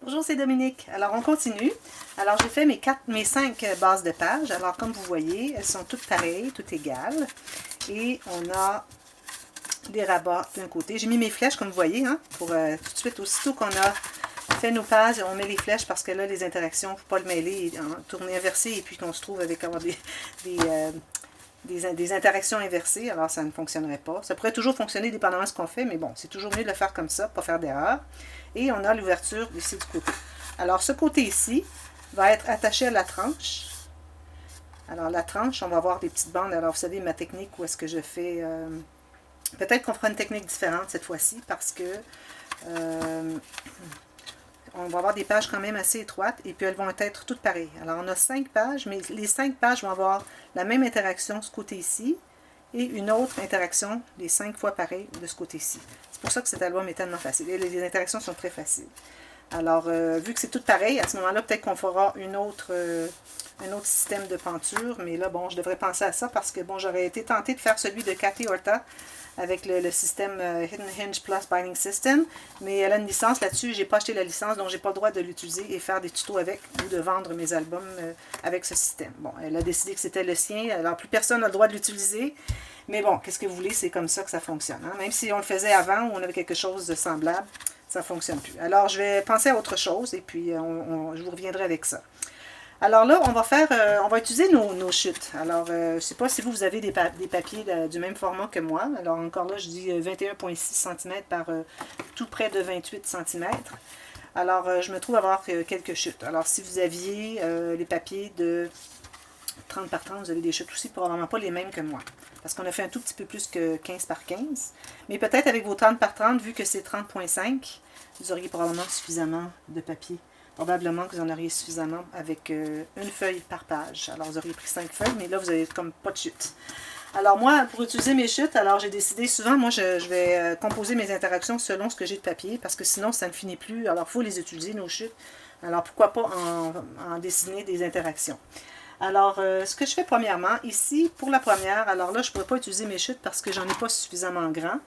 Bonjour, c'est Dominique. Alors, on continue. Alors, j'ai fait mes 5 bases de page. Alors, comme vous voyez, elles sont toutes pareilles, toutes égales. Et on a des rabats d'un côté. J'ai mis mes flèches, comme vous voyez, hein, pour tout de suite, aussitôt qu'on a fait nos pages, on met les flèches parce que là, les interactions, il ne faut pas le mêler, tourner inversé et puis qu'on se trouve avec avoir des interactions inversées, alors ça ne fonctionnerait pas. Ça pourrait toujours fonctionner dépendamment de ce qu'on fait, mais bon, c'est toujours mieux de le faire comme ça, pas faire d'erreur. Et on a l'ouverture ici du côté. Alors, ce côté ici va être attaché à la tranche. Alors, la tranche, on va avoir des petites bandes. Alors, vous savez, ma technique où est-ce que je fais... peut-être qu'on fera une technique différente cette fois-ci parce que... on va avoir des pages quand même assez étroites et puis elles vont être toutes pareilles. Alors, on a 5 pages, mais les 5 pages vont avoir la même interaction ce côté ici et une autre interaction, les 5 fois pareil de ce côté-ci. C'est pour ça que cet album est tellement facile. Et les interactions sont très faciles. Alors, vu que c'est tout pareil, à ce moment-là, peut-être qu'on fera un autre système de penture, mais là, bon, je devrais penser à ça parce que, bon, j'aurais été tentée de faire celui de Cathy Horta avec le système Hidden Hinge Plus Binding System, mais elle a une licence là-dessus, j'ai pas acheté la licence, donc j'ai pas le droit de l'utiliser et faire des tutos avec ou de vendre mes albums avec ce système. Bon, elle a décidé que c'était le sien, alors plus personne n'a le droit de l'utiliser, mais bon, qu'est-ce que vous voulez, c'est comme ça que ça fonctionne. Hein? Même si on le faisait avant ou on avait quelque chose de semblable, ça ne fonctionne plus. Alors, je vais penser à autre chose et puis je vous reviendrai avec ça. Alors là, on va utiliser nos chutes. Alors, je ne sais pas si vous avez des papiers du même format que moi. Alors, encore là, je dis 21,6 cm par tout près de 28 cm. Alors, je me trouve avoir quelques chutes. Alors, si vous aviez les papiers de 30 par 30, vous avez des chutes aussi, probablement pas les mêmes que moi. Parce qu'on a fait un tout petit peu plus que 15 par 15. Mais peut-être avec vos 30 par 30, vu que c'est 30,5, vous auriez probablement suffisamment de papier. Probablement que vous en auriez suffisamment avec une feuille par page. Alors, vous auriez pris 5 feuilles, mais là, vous n'avez comme pas de chute. Alors, moi, pour utiliser mes chutes, alors j'ai décidé, souvent, moi, je vais composer mes interactions selon ce que j'ai de papier, parce que sinon, ça ne finit plus. Alors, il faut les utiliser, nos chutes. Alors, pourquoi pas en dessiner des interactions. Alors, ce que je fais premièrement, ici, pour la première, alors là, je ne pourrais pas utiliser mes chutes parce que j'en ai pas suffisamment grand.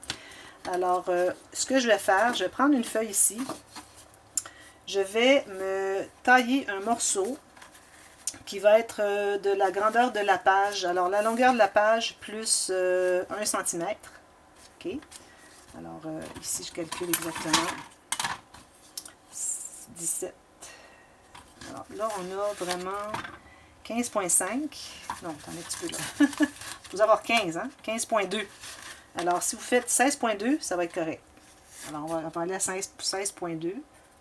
Alors, ce que je vais faire, je vais prendre une feuille ici. Je vais me tailler un morceau qui va être de la grandeur de la page. Alors, la longueur de la page plus 1 cm. OK? Alors, ici, je calcule exactement 17. Alors, là, on a vraiment 15,5. Non, attendez un petit peu là. Vous avoir 15, hein? 15,2. Alors, si vous faites 16,2, ça va être correct. Alors, on va aller à 16,2.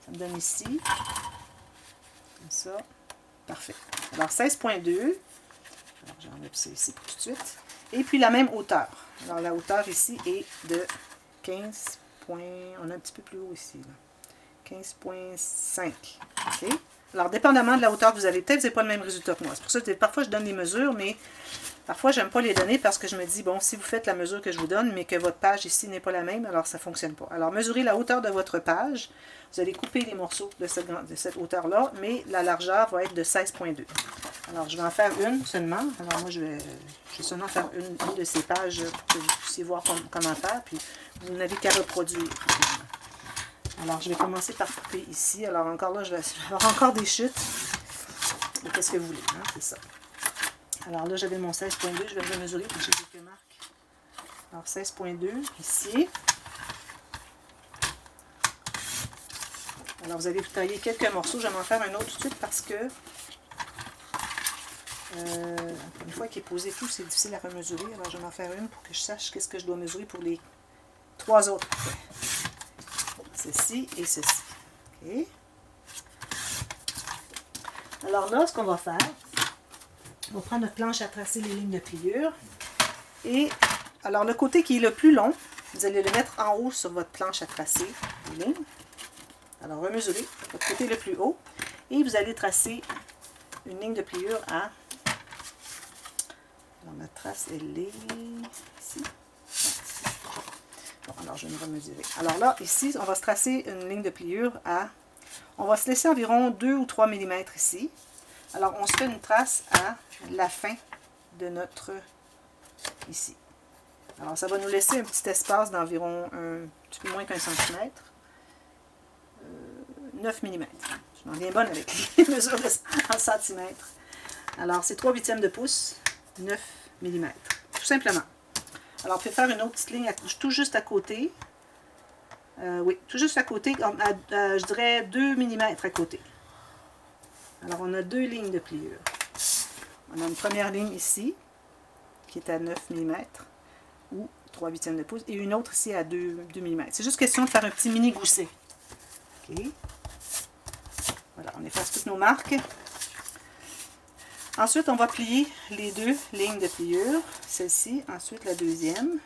Ça me donne ici. Comme ça. Parfait. Alors, 16,2. Alors, j'enlève ça ici pour tout de suite. Et puis, la même hauteur. Alors, la hauteur ici est de 15. On a un petit peu plus haut ici. 15,5. OK? Alors, dépendamment de la hauteur que vous avez, peut-être que vous n'avez pas le même résultat que moi. C'est pour ça que parfois, je donne des mesures, mais parfois, je n'aime pas les donner parce que je me dis, bon, si vous faites la mesure que je vous donne, mais que votre page ici n'est pas la même, alors ça ne fonctionne pas. Alors, mesurez la hauteur de votre page. Vous allez couper les morceaux de cette hauteur-là, mais la largeur va être de 16,2. Alors, je vais en faire une seulement. Alors, moi, je vais seulement faire une de ces pages pour que vous puissiez voir comment faire, puis vous n'avez qu'à reproduire. Alors, je vais commencer par couper ici. Alors, encore là, je vais avoir encore des chutes. Mais qu'est-ce que vous voulez, hein? C'est ça. Alors là, j'avais mon 16,2. Je vais le mesurer pour que j'ai quelques marques. Alors, 16,2 ici. Alors, vous allez tailler quelques morceaux. Je vais m'en faire un autre tout de suite parce que une fois qu'il est posé tout, c'est difficile à remesurer. Alors, je vais m'en faire une pour que je sache qu'est-ce que je dois mesurer pour les 3 autres. Ceci et ceci. OK. Alors là, ce qu'on va faire, on va prendre notre planche à tracer les lignes de pliure. Et alors, le côté qui est le plus long, vous allez le mettre en haut sur votre planche à tracer les lignes. Alors, remesurez votre côté le plus haut. Et vous allez tracer une ligne de pliure à... Alors, ma trace, elle est ici. Bon, alors, je vais me remesurer. Alors là, ici, on va se tracer une ligne de pliure à... On va se laisser environ 2 ou 3 mm ici. Alors, on se fait une trace à la fin de notre... ici. Alors, ça va nous laisser un petit espace d'environ un petit peu moins qu'1 cm. 9 mm. Je m'en viens bonne avec les mesures en centimètres. Alors, c'est 3/8 de pouce, 9 mm, tout simplement. Alors, on peut faire une autre petite ligne tout juste à côté. Oui, tout juste à côté, je dirais 2 mm à côté. Alors, on a 2 lignes de pliure. On a une première ligne ici, qui est à 9 mm, ou 3/8 de pouce, et une autre ici à 2 mm. C'est juste question de faire un petit mini gousset. OK. Voilà, on efface toutes nos marques. Ensuite, on va plier les 2 lignes de pliure. Celle-ci, ensuite la deuxième.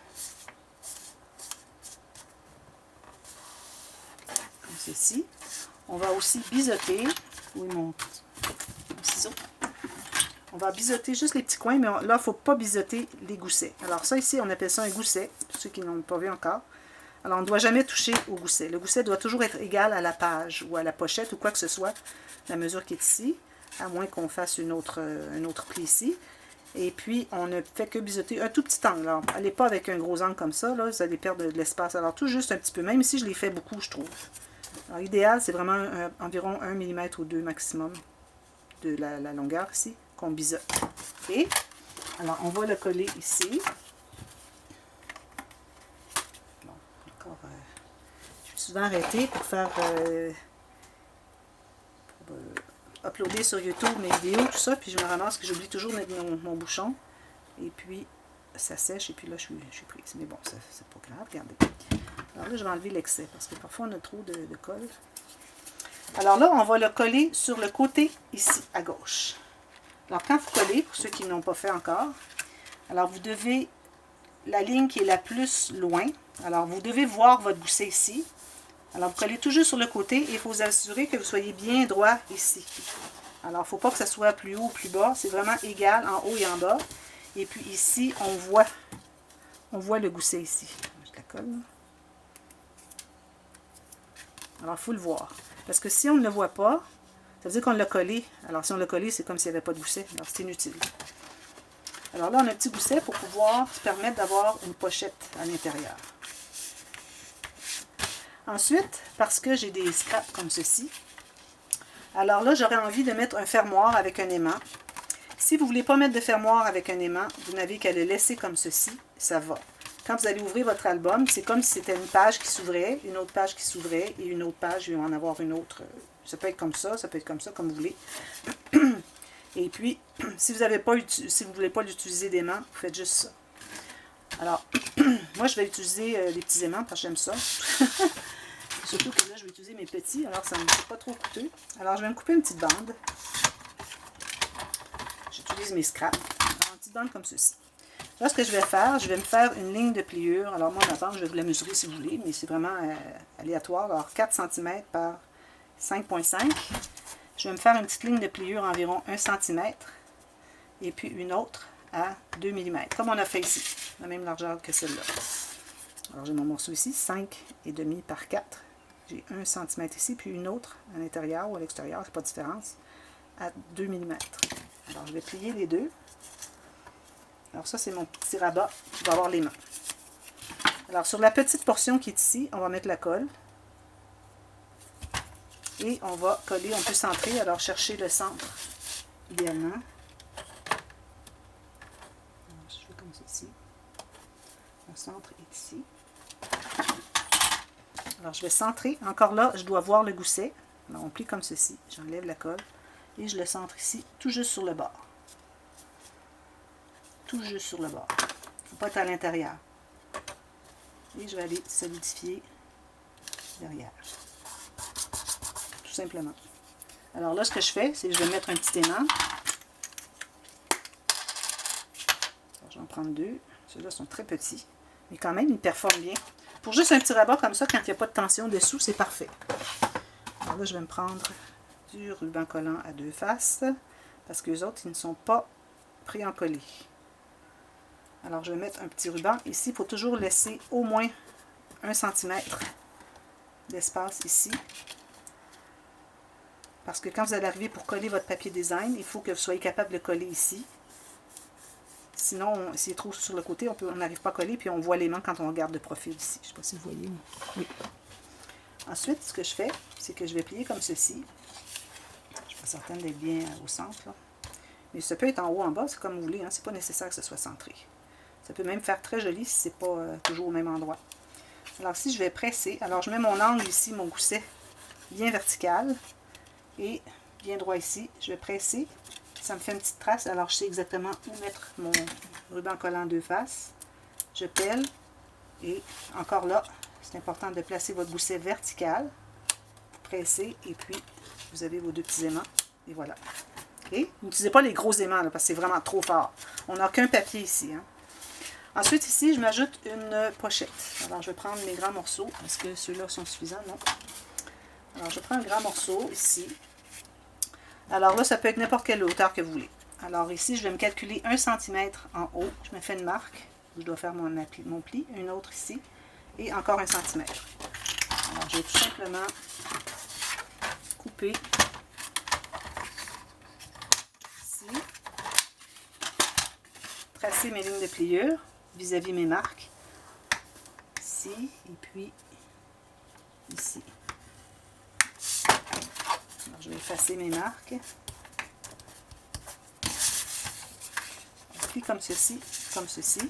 Comme ceci. On va aussi biseauter. Oui, mon ciseau. On va biseauter juste les petits coins, mais là, il ne faut pas biseauter les goussets. Alors ça ici, on appelle ça un gousset, pour ceux qui n'ont pas vu encore. Alors, on ne doit jamais toucher au gousset. Le gousset doit toujours être égal à la page ou à la pochette ou quoi que ce soit, la mesure qui est ici, à moins qu'on fasse un autre pli ici. Et puis, on ne fait que biseauter un tout petit angle. Alors, allez pas avec un gros angle comme ça, là, vous allez perdre de l'espace. Alors, tout juste un petit peu, même si je l'ai fait beaucoup, je trouve. Alors, l'idéal, c'est vraiment environ 1 mm ou 2 maximum de la longueur ici, qu'on biseaute. OK? Alors, on va le coller ici. Je suis souvent arrêtée pour faire uploader sur YouTube mes vidéos, tout ça, puis je me ramasse que j'oublie toujours de mettre mon bouchon, et puis ça sèche, et puis là je suis prise. Mais bon, c'est pas grave, regardez. Alors là, je vais enlever l'excès, parce que parfois on a trop de colle. Alors là, on va le coller sur le côté ici, à gauche. Alors quand vous collez, pour ceux qui n'ont pas fait encore, alors vous devez, la ligne qui est la plus loin, alors vous devez voir votre gousset ici. Alors vous collez toujours sur le côté et il faut vous assurer que vous soyez bien droit ici. Alors il ne faut pas que ça soit plus haut ou plus bas, c'est vraiment égal en haut et en bas. Et puis ici, on voit le gousset ici. Je la colle. Alors il faut le voir. Parce que si on ne le voit pas, ça veut dire qu'on l'a collé. Alors si on l'a collé, c'est comme s'il n'y avait pas de gousset. Alors c'est inutile. Alors là, on a un petit gousset pour pouvoir se permettre d'avoir une pochette à l'intérieur. Ensuite, parce que j'ai des scraps comme ceci, alors là, j'aurais envie de mettre un fermoir avec un aimant. Si vous ne voulez pas mettre de fermoir avec un aimant, vous n'avez qu'à le laisser comme ceci, ça va. Quand vous allez ouvrir votre album, c'est comme si c'était une page qui s'ouvrait, une autre page qui s'ouvrait, et une autre page, il va en avoir une autre. Ça peut être comme ça peut être comme ça, comme vous voulez. Et puis, si vous ne voulez pas l'utiliser d'aimant, vous faites juste ça. Alors, moi, je vais utiliser des petits aimants parce que j'aime ça. Surtout que là, je vais utiliser mes petits, alors ça ne me fait pas trop coûteux. Alors, je vais me couper une petite bande. J'utilise mes scraps. Alors, une petite bande comme ceci. Là, ce que je vais faire, je vais me faire une ligne de pliure. Alors, moi, ma bande, je vais vous la mesurer si vous voulez, mais c'est vraiment aléatoire. Alors, 4 cm par 5,5. Je vais me faire une petite ligne de pliure environ 1 cm. Et puis une autre à 2 mm, comme on a fait ici, la même largeur que celle-là. Alors j'ai mon morceau ici, 5,5 par 4. J'ai 1 cm ici, puis une autre à l'intérieur ou à l'extérieur, c'est pas de différence, à 2 mm. Alors je vais plier les deux. Alors ça, c'est mon petit rabat qui va avoir les mains. Alors sur la petite portion qui est ici, on va mettre la colle. Et on va coller, on peut centrer, alors chercher le centre, idéalement. Mon centre est ici. Alors, je vais centrer. Encore là, je dois voir le gousset. Alors, on plie comme ceci. J'enlève la colle. Et je le centre ici, tout juste sur le bord. Tout juste sur le bord. Il ne faut pas être à l'intérieur. Et je vais aller solidifier derrière. Tout simplement. Alors là, ce que je fais, c'est que je vais mettre un petit aimant. Alors, je vais en prendre deux. Ceux-là sont très petits. Mais quand même, ils performent bien. Pour juste un petit rabat comme ça, quand il n'y a pas de tension dessous, c'est parfait. Alors là, je vais me prendre du ruban collant à deux faces. Parce que les autres, ils ne sont pas pré-encollés. Alors, je vais mettre un petit ruban. Ici, il faut toujours laisser au moins 1 cm d'espace ici. Parce que quand vous allez arriver pour coller votre papier design, il faut que vous soyez capable de le coller ici. Sinon, s'il est trop sur le côté, on n'arrive pas à coller, puis on voit l'aimant quand on regarde de profil ici. Je ne sais pas si vous voyez. Oui. Ensuite, ce que je fais, c'est que je vais plier comme ceci. Je ne suis pas certaine d'être bien au centre, là. Mais ça peut être en haut, en bas, c'est comme vous voulez, hein. C'est pas nécessaire que ce soit centré. Ça peut même faire très joli si ce n'est pas toujours au même endroit. Alors ici, je vais presser. Alors je mets mon angle ici, mon gousset bien vertical et bien droit ici. Je vais presser. Ça me fait une petite trace. Alors je sais exactement où mettre mon ruban collant deux faces. Je pèle et encore là, c'est important de placer votre gousset vertical. Pressez et puis vous avez vos deux petits aimants. Et voilà. Okay? N'utilisez pas les gros aimants là, parce que c'est vraiment trop fort. On n'a qu'un papier ici. Hein. Ensuite, ici, je m'ajoute une pochette. Alors, je vais prendre mes grands morceaux. Est-ce que ceux-là sont suffisants? Non. Alors, je prends un grand morceau ici. Alors là, ça peut être n'importe quelle hauteur que vous voulez. Alors ici, je vais me calculer 1 cm en haut. Je me fais une marque. Je dois faire mon pli. Une autre ici. Et encore 1 cm. Alors, je vais tout simplement couper ici. Tracer mes lignes de pliure vis-à-vis mes marques. Ici et puis ici. Alors, je vais effacer mes marques. Puis comme ceci, comme ceci.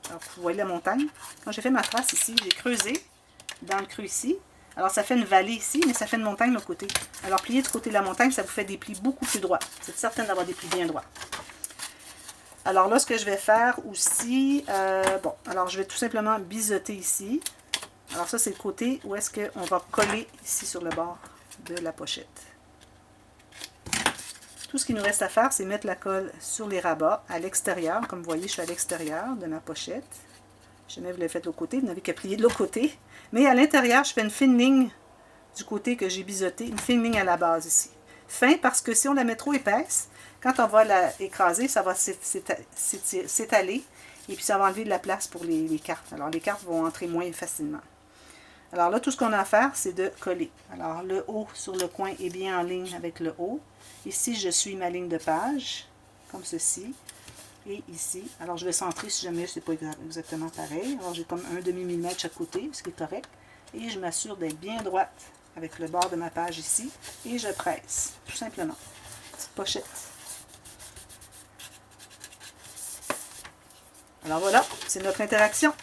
Alors, vous voyez la montagne. Quand j'ai fait ma trace ici, j'ai creusé dans le creux ici. Alors, ça fait une vallée ici, mais ça fait une montagne de l'autre côté. Alors, plier du côté de la montagne, ça vous fait des plis beaucoup plus droits. Vous êtes certaine d'avoir des plis bien droits. Alors là, ce que je vais faire aussi, bon, alors je vais tout simplement biseauter ici. Alors ça, c'est le côté où est-ce qu'on va coller ici sur le bord de la pochette. Tout ce qu'il nous reste à faire, c'est mettre la colle sur les rabats à l'extérieur. Comme vous voyez, je suis à l'extérieur de ma pochette. Jamais vous l'avez fait de l'autre côté, vous n'avez qu'à plier de l'autre côté. Mais à l'intérieur, je fais une fine ligne du côté que j'ai biseauté, une fine ligne à la base ici. Fin parce que si on la met trop épaisse, quand on va l'écraser, ça va s'étaler et puis ça va enlever de la place pour les cartes. Alors les cartes vont entrer moins facilement. Alors là, tout ce qu'on a à faire, c'est de coller. Alors le haut sur le coin est bien en ligne avec le haut. Ici, je suis ma ligne de page, comme ceci. Et ici, alors je vais centrer si jamais ce n'est pas exactement pareil. Alors j'ai comme un demi-millimètre chaque côté, ce qui est correct. Et je m'assure d'être bien droite avec le bord de ma page ici. Et je presse, tout simplement. Petite pochette. Alors voilà, c'est notre interaction.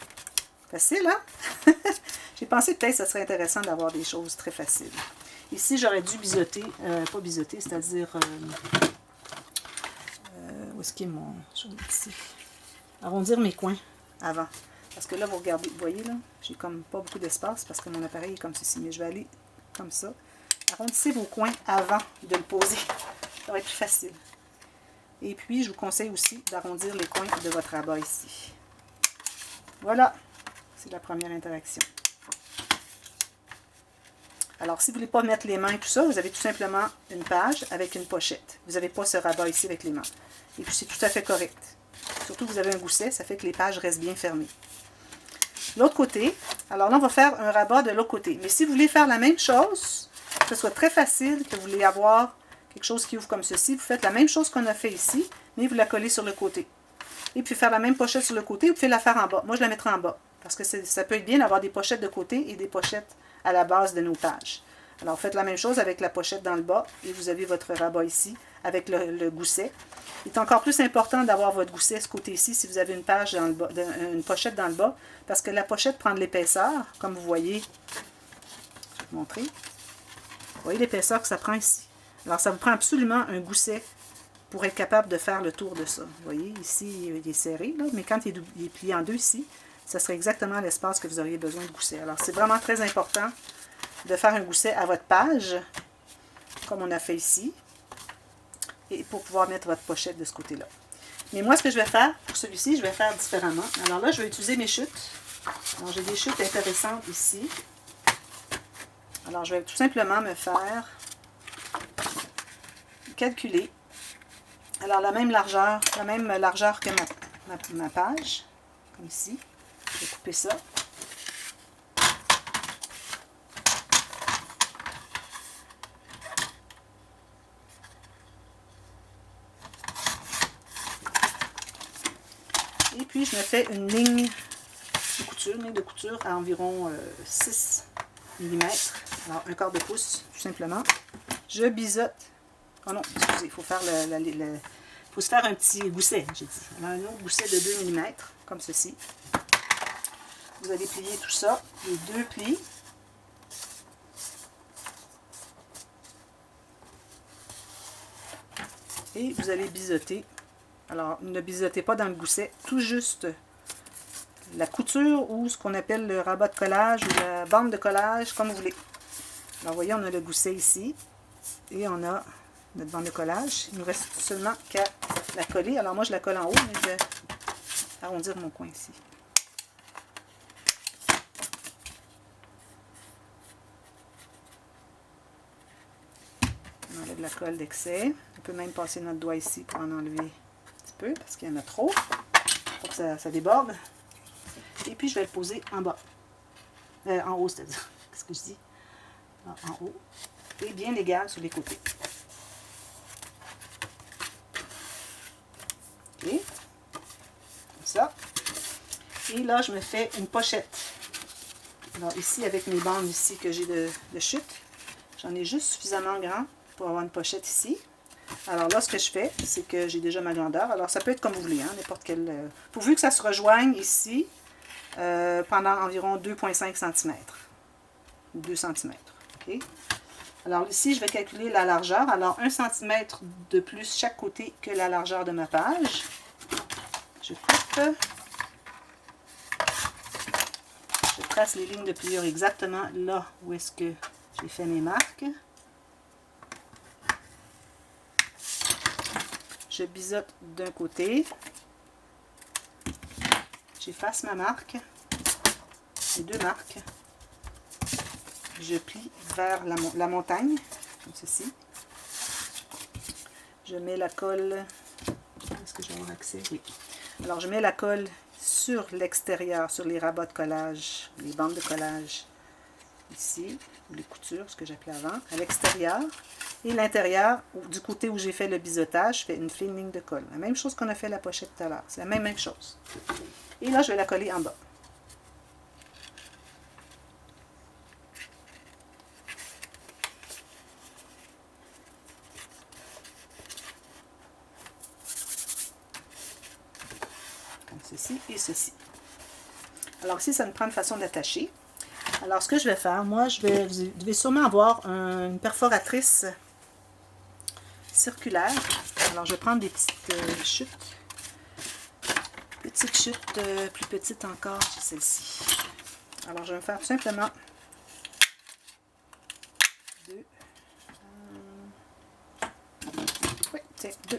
Facile, hein? J'ai pensé peut-être que ça serait intéressant d'avoir des choses très faciles. Ici, j'aurais dû biseauter, pas biseauter, c'est-à-dire... où est-ce qu'il est mon... Ici. Arrondir mes coins avant. Parce que là, vous regardez, vous voyez là, j'ai comme pas beaucoup d'espace parce que mon appareil est comme ceci. Mais je vais aller comme ça. Arrondissez vos coins avant de le poser. Ça va être plus facile. Et puis, je vous conseille aussi d'arrondir les coins de votre rabat ici. Voilà, c'est la première interaction. Alors, si vous ne voulez pas mettre les mains et tout ça, vous avez tout simplement une page avec une pochette. Vous n'avez pas ce rabat ici avec les mains. Et puis, c'est tout à fait correct. Surtout que vous avez un gousset, ça fait que les pages restent bien fermées. L'autre côté, alors là, on va faire un rabat de l'autre côté. Mais si vous voulez faire la même chose, que ce soit très facile, que vous voulez avoir quelque chose qui ouvre comme ceci, vous faites la même chose qu'on a fait ici, mais vous la collez sur le côté. Et puis faire la même pochette sur le côté, vous pouvez la faire en bas. Moi, je la mettrai en bas, parce que ça peut être bien d'avoir des pochettes de côté et des pochettes à la base de nos pages. Alors, faites la même chose avec la pochette dans le bas, et vous avez votre rabat ici, avec le gousset. Il est encore plus important d'avoir votre gousset ce côté-ci, si vous avez une page dans le bas, une pochette dans le bas, parce que la pochette prend de l'épaisseur, comme vous voyez. Je vais vous montrer. Vous voyez l'épaisseur que ça prend ici. Alors, ça vous prend absolument un gousset pour être capable de faire le tour de ça. Vous voyez, ici, il est serré, là, mais quand il est plié en deux ici, ça serait exactement l'espace que vous auriez besoin de gousset. Alors, c'est vraiment très important de faire un gousset à votre page, comme on a fait ici, et pour pouvoir mettre votre pochette de ce côté-là. Mais moi, ce que je vais faire, pour celui-ci, je vais faire différemment. Alors là, je vais utiliser mes chutes. Alors, j'ai des chutes intéressantes ici. Alors, je vais tout simplement me faire calculer. Alors, la même largeur que ma page, comme ici. Je vais couper ça. Et puis, je me fais une ligne de couture à environ 6 mm Alors, un quart de pouce, tout simplement. Je biseaute. Oh non, excusez, il faut faire faut se faire un petit gousset, j'ai dit. Alors, un autre gousset de 2 mm, comme ceci. Vous allez plier tout ça, les 2 plis. Et vous allez biseauter. Alors, ne biseautez pas dans le gousset, tout juste la couture ou ce qu'on appelle le rabat de collage ou la bande de collage, comme vous voulez. Alors, voyez, on a le gousset ici et on a notre bande de collage. Il nous reste seulement qu'à la coller. Alors, moi, je la colle en haut, mais je vais arrondir mon coin ici. On enlève la colle d'excès. On peut même passer notre doigt ici pour en enlever un petit peu parce qu'il y en a trop. Pour que ça déborde. Et puis je vais le poser en bas. En haut, c'est-à-dire. Qu'est-ce que je dis? En haut. Et bien égal sur les côtés. OK. Comme ça. Et là, je me fais une pochette. Alors ici, avec mes bandes ici que j'ai de chute, j'en ai juste suffisamment grand pour avoir une pochette ici. Alors là, ce que je fais, c'est que j'ai déjà ma grandeur. Alors ça peut être comme vous voulez, hein, n'importe quel... pourvu que ça se rejoigne ici pendant environ 2,5 cm. Ou 2 cm. Okay? Alors ici, je vais calculer la largeur. Alors 1 cm de plus chaque côté que la largeur de ma page. Je coupe. Je trace les lignes de pliure exactement là où est-ce que j'ai fait mes marques. Je biseaute d'un côté. J'efface ma marque. Les 2 marques. Je plie vers la montagne, comme ceci. Je mets la colle. Est-ce que je vais avoir accès? Oui. Alors, je mets la colle sur l'extérieur, sur les rabats de collage, les bandes de collage, ici, ou les coutures, ce que j'appelais avant, à l'extérieur. Et l'intérieur, du côté où j'ai fait le biseautage, je fais une fine ligne de colle. La même chose qu'on a fait la pochette tout à l'heure. C'est la même chose. Et là, je vais la coller en bas. Comme ceci et ceci. Alors ici, ça me prend une façon d'attacher. Alors, ce que je vais faire, moi, vous devez sûrement avoir une perforatrice circulaire. Alors, je vais prendre des petites chutes. Petites chutes plus petites encore que celle-ci. Alors, je vais me faire tout simplement 2. Oui, tiens, 2.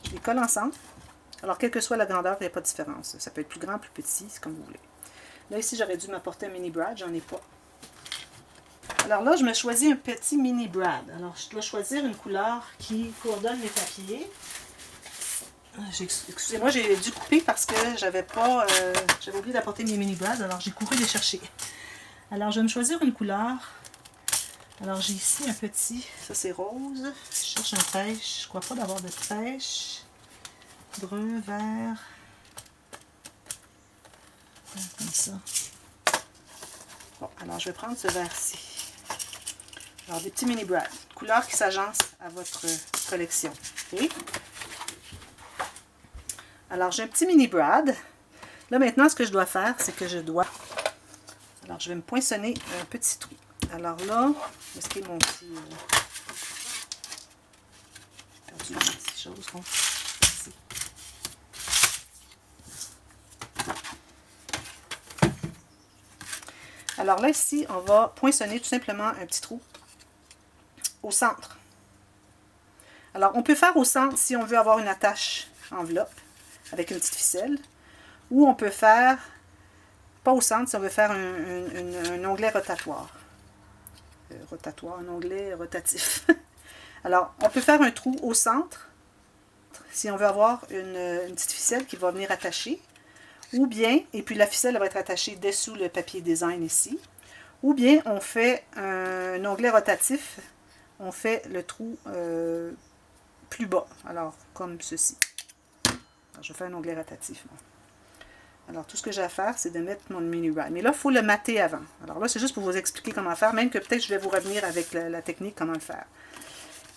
Je les colle ensemble. Alors, quelle que soit la grandeur, il n'y a pas de différence. Ça peut être plus grand, plus petit, c'est comme vous voulez. Là, ici, j'aurais dû m'apporter un mini brad, j'en ai pas. Alors là, je me choisis un petit mini brad. Alors, je dois choisir une couleur qui coordonne les papiers. Excusez-moi, j'ai dû couper parce que j'avais oublié d'apporter mes mini brads, alors j'ai couru les chercher. Alors, je vais me choisir une couleur. Alors, j'ai ici un petit, ça c'est rose. Je cherche un pêche, je ne crois pas d'avoir de pêche. Brun, vert, comme ça. Bon, alors je vais prendre ce vert-ci. Alors des petits mini brads, couleur qui s'agence à votre collection. Okay? Alors j'ai un petit mini brad. Là maintenant, ce que je dois faire, c'est que je dois... Alors je vais me poinçonner un petit trou. Alors là, est-ce qu'il y a mon petit... J'ai perdu ma petite chose. Bon. Ici. Alors là, ici, on va poinçonner tout simplement un petit trou au centre. Alors, on peut faire au centre si on veut avoir une attache enveloppe avec une petite ficelle. Ou on peut faire, pas au centre, si on veut faire un onglet rotatoire. Un onglet rotatif. Alors, on peut faire un trou au centre si on veut avoir une petite ficelle qui va venir attacher. Ou bien, et puis la ficelle va être attachée dessous le papier design ici. Ou bien, on fait un onglet rotatif. On fait le trou plus bas. Alors, comme ceci. Alors, je fais un onglet rotatif. Bon. Alors, tout ce que j'ai à faire, c'est de mettre mon mini ride. Mais là, il faut le mater avant. Alors là, c'est juste pour vous expliquer comment faire, même que peut-être je vais vous revenir avec la technique, comment le faire.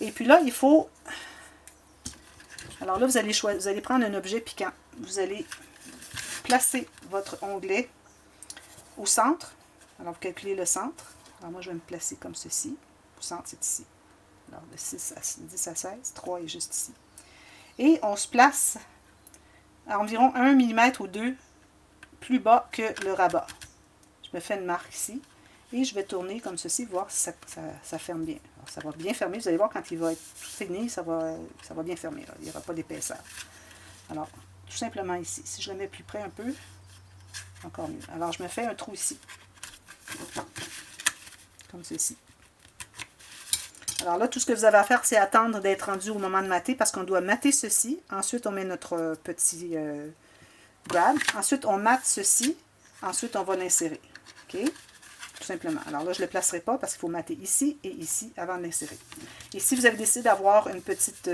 Et puis là, il faut... Alors là, vous allez prendre un objet piquant. Vous allez placer votre onglet au centre. Alors, vous calculez le centre. Alors, moi, je vais me placer comme ceci. Le centre, c'est ici. Alors, de 10 à 16, 3 est juste ici. Et on se place à environ 1 mm ou 2 plus bas que le rabat. Je me fais une marque ici. Et je vais tourner comme ceci, voir si ça ferme bien. Alors, ça va bien fermer. Vous allez voir, quand il va être tout fini, ça va bien fermer. Là. Il n'y aura pas d'épaisseur. Alors, tout simplement ici. Si je le mets plus près un peu, encore mieux. Alors, je me fais un trou ici. Comme ceci. Alors là, tout ce que vous avez à faire, c'est attendre d'être rendu au moment de mater, parce qu'on doit mater ceci. Ensuite, on met notre petit grab. Ensuite, on mate ceci. Ensuite, on va l'insérer. OK? Tout simplement. Alors là, je ne le placerai pas parce qu'il faut mater ici et ici avant de l'insérer. Et si vous avez décidé d'avoir une petite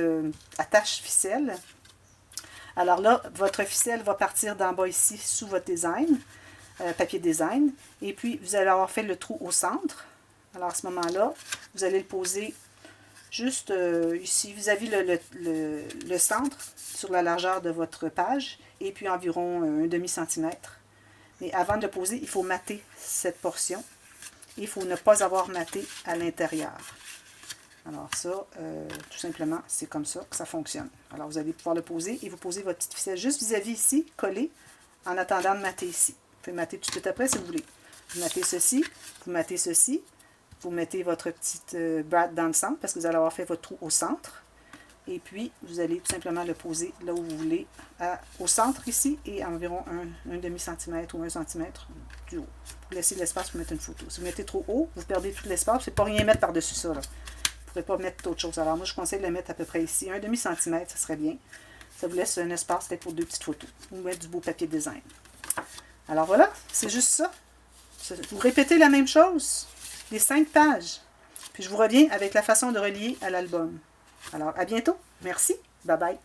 attache ficelle, alors là, votre ficelle va partir d'en bas ici sous votre design, papier design. Et puis, vous allez avoir fait le trou au centre. Alors à ce moment-là, vous allez le poser juste ici, vis-à-vis le centre, sur la largeur de votre page, et puis environ un demi-centimètre. Mais avant de le poser, il faut mater cette portion. Il faut ne pas avoir maté à l'intérieur. Alors ça, tout simplement, c'est comme ça que ça fonctionne. Alors vous allez pouvoir le poser et vous posez votre petite ficelle juste vis-à-vis ici, collée, en attendant de mater ici. Vous pouvez mater tout de suite après si vous voulez. Vous matez ceci, vous matez ceci, vous mettez votre petite brad dans le centre parce que vous allez avoir fait votre trou au centre. Et puis, vous allez tout simplement le poser là où vous voulez, au centre ici, et à environ un demi-centimètre ou 1 centimètre du haut. Pour laisser de l'espace pour mettre une photo. Si vous mettez trop haut, vous perdez tout l'espace. C'est pas rien mettre par-dessus ça. Là. Vous ne pourrez pas mettre d'autres choses. Alors moi, je conseille de le mettre à peu près ici. Un demi-centimètre, ça serait bien. Ça vous laisse un espace peut-être pour 2 petites photos. Ou mettre du beau papier design. Alors voilà, c'est juste ça. Vous répétez la même chose, les 5 pages. Puis je vous reviens avec la façon de relier à l'album. Alors, à bientôt. Merci. Bye bye.